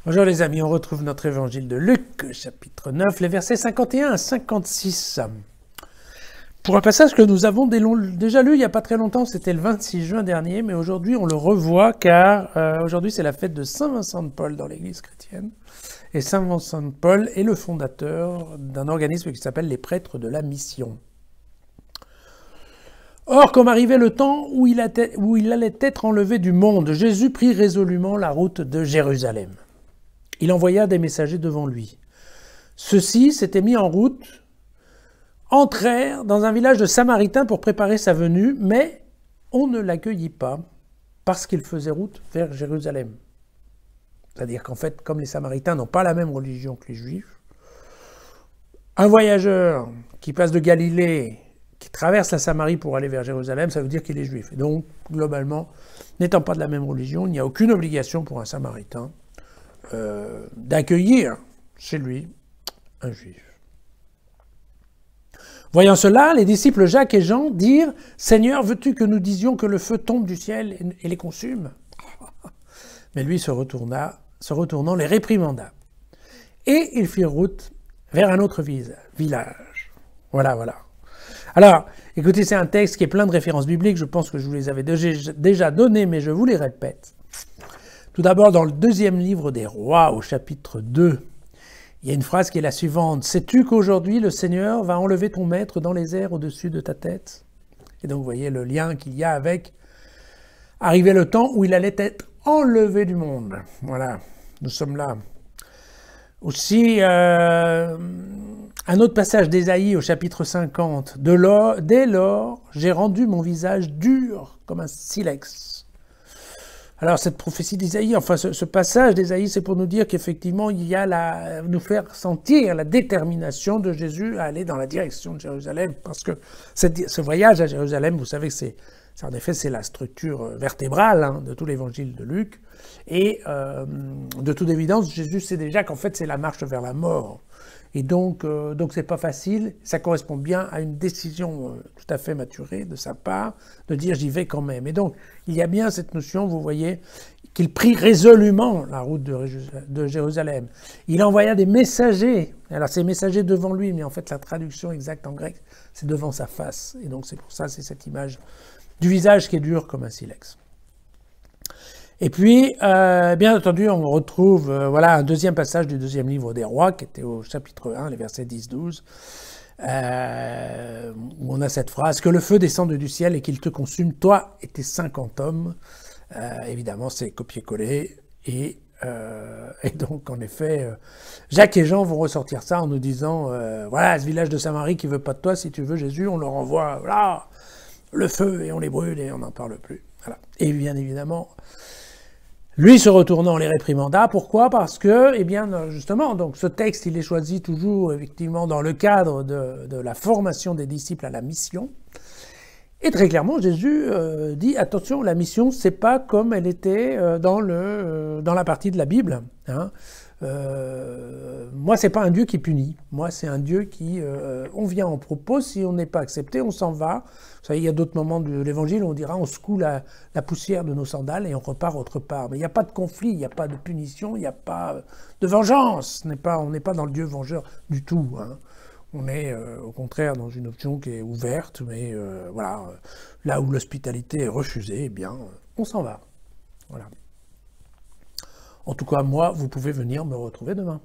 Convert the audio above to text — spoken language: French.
Bonjour les amis, on retrouve notre évangile de Luc, chapitre 9, les versets 51 à 56. Pour un passage que nous avons déjà lu il n'y a pas très longtemps, c'était le 26 juin dernier, mais aujourd'hui on le revoit car aujourd'hui c'est la fête de Saint Vincent de Paul dans l'église chrétienne. Et Saint Vincent de Paul est le fondateur d'un organisme qui s'appelle les prêtres de la mission. Or, comme arrivait le temps où il allait être enlevé du monde, Jésus prit résolument la route de Jérusalem. Il envoya des messagers devant lui. Ceux-ci s'étaient mis en route, entrèrent dans un village de Samaritains pour préparer sa venue, mais on ne l'accueillit pas parce qu'il faisait route vers Jérusalem. C'est-à-dire qu'en fait, comme les Samaritains n'ont pas la même religion que les Juifs, un voyageur qui passe de Galilée, qui traverse la Samarie pour aller vers Jérusalem, ça veut dire qu'il est juif. Et donc, globalement, n'étant pas de la même religion, il n'y a aucune obligation pour un Samaritain d'accueillir chez lui un juif. Voyant cela, les disciples Jacques et Jean dirent « Seigneur, veux-tu que nous disions que le feu tombe du ciel et les consume ?» Mais lui, se retournant, les réprimanda. Et ils firent route vers un autre village. Voilà. Alors, écoutez, c'est un texte qui est plein de références bibliques. Je pense que je vous les avais déjà données, mais je vous les répète. Tout d'abord, dans le deuxième livre des Rois, au chapitre 2, il y a une phrase qui est la suivante. « Sais-tu qu'aujourd'hui, le Seigneur va enlever ton maître dans les airs au-dessus de ta tête ?» Et donc, vous voyez le lien qu'il y a avec « Arriver le temps où il allait être enlevé du monde ». Voilà, nous sommes là. Aussi, un autre passage d'Ésaïe au chapitre 50. « Dès lors, j'ai rendu mon visage dur comme un silex. » Alors cette prophétie d'Ésaïe, enfin ce passage d'Ésaïe, c'est pour nous dire qu'effectivement il y a nous faire sentir la détermination de Jésus à aller dans la direction de Jérusalem, parce que ce voyage à Jérusalem, vous savez que en effet c'est la structure vertébrale de tout l'évangile de Luc, et de toute évidence Jésus sait déjà qu'en fait c'est la marche vers la mort. Et donc c'est pas facile, ça correspond bien à une décision tout à fait maturée de sa part, de dire j'y vais quand même. Et donc, il y a bien cette notion, vous voyez, qu'il prit résolument la route de Jérusalem. Il envoya des messagers, alors c'est messagers devant lui, mais en fait la traduction exacte en grec, c'est devant sa face. Et donc c'est pour ça, c'est cette image du visage qui est dur comme un silex. Et puis, bien entendu, on retrouve un deuxième passage du deuxième livre des Rois, qui était au chapitre 1, les versets 10-12, où on a cette phrase « Que le feu descende du ciel et qu'il te consume, toi et tes 50 hommes ». Évidemment, c'est copié-collé. Et donc, en effet, Jacques et Jean vont ressortir ça en nous disant « Voilà, ce village de Samarie qui veut pas de toi, si tu veux Jésus, on leur envoie voilà, le feu et on les brûle et on n'en parle plus. » Voilà. Et bien évidemment... Lui, se retournant, les réprimanda. Pourquoi? Parce que, justement, donc ce texte, il est choisi toujours, effectivement, dans le cadre de la formation des disciples à la mission. Et très clairement, Jésus dit, attention, la mission, c'est pas comme elle était dans la partie de la Bible. Moi, c'est pas un Dieu qui punit. Moi, c'est un Dieu qui, on vient en propos, si on n'est pas accepté, on s'en va. Vous savez, il y a d'autres moments de l'Évangile où on dira, on secoue la poussière de nos sandales et on repart autre part. Mais il n'y a pas de conflit, il n'y a pas de punition, il n'y a pas de vengeance. On n'est pas dans le Dieu vengeur du tout. On est au contraire dans une option qui est ouverte, mais là où l'hospitalité est refusée, on s'en va. Voilà. En tout cas, moi, vous pouvez venir me retrouver demain.